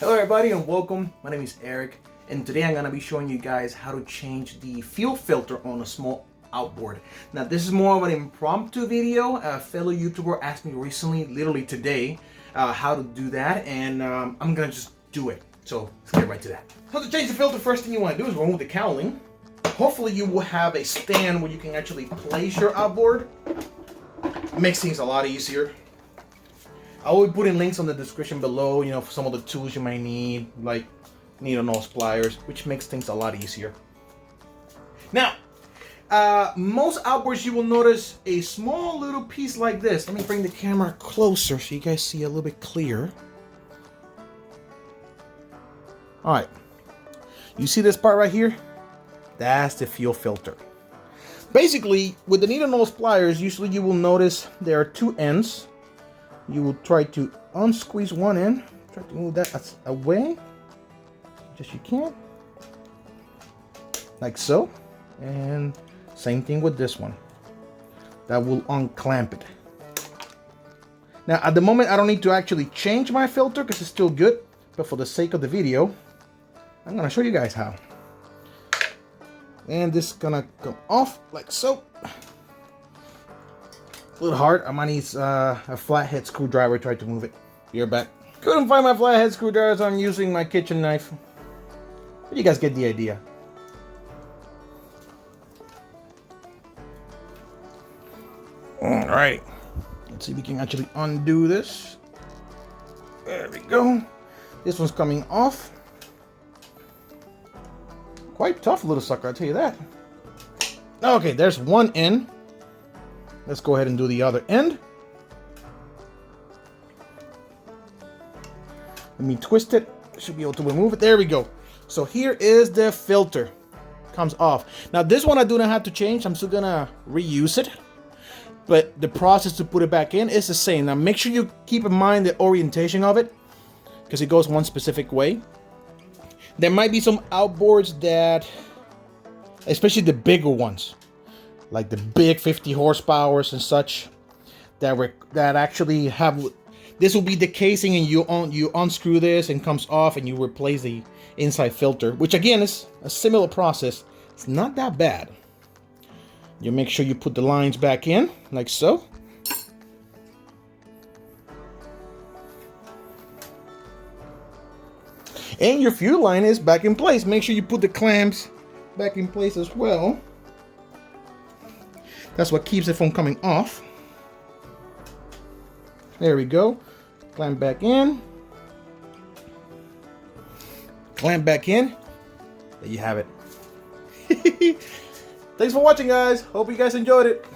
Hello everybody and welcome. My name is Eric and today I'm going to be showing you guys how to change the fuel filter on a small outboard. Now this is more of an impromptu video. A fellow YouTuber asked me recently, literally today, how to do that, and I'm going to just do it. So let's get right to that. So to change the filter, first thing you want to do is remove the cowling. Hopefully you will have a stand where you can actually place your outboard. Makes things a lot easier. I will put in links on the description below, for some of the tools you might need, like needle nose pliers, which makes things a lot easier. Now, most outboards you will notice a small little piece like this. Let me bring the camera closer so you guys see a little bit clearer. All right, you see this part right here? That's the fuel filter. Basically, with the needle nose pliers, usually you will notice there are two ends. You will try to unsqueeze one end, try to move that away, just you can, like so, and same thing with this one. That will unclamp it. Now at the moment I don't need to actually change my filter because it's still good, but for the sake of the video, I'm gonna show you guys how. And this is gonna come off like so. A little hard. I might need a flathead screwdriver to try to move it. Be right back. Couldn't find my flathead screwdriver, so I'm using my kitchen knife. But you guys get the idea. Alright. Let's see if we can actually undo this. There we go. This one's coming off. Quite tough little sucker, I'll tell you that. Okay, there's one end. Let's go ahead and do the other end. Let me twist it. Should be able to remove it. There we go. So here is the filter. Comes off. Now this one I do not have to change. I'm still gonna reuse it. But the process to put it back in is the same. Now make sure you keep in mind the orientation of it, because it goes one specific way. There might be some outboards that, especially the bigger ones, like the big 50 horsepowers and such, that actually have, this will be the casing, and you unscrew this and comes off and you replace the inside filter, which again is a similar process. It's not that bad. You make sure you put the lines back in like so. And your fuel line is back in place. Make sure you put the clamps back in place as well. That's what keeps it from coming off. There we go. Clamp back in. Clamp back in. There you have it. Thanks for watching, guys. Hope you guys enjoyed it.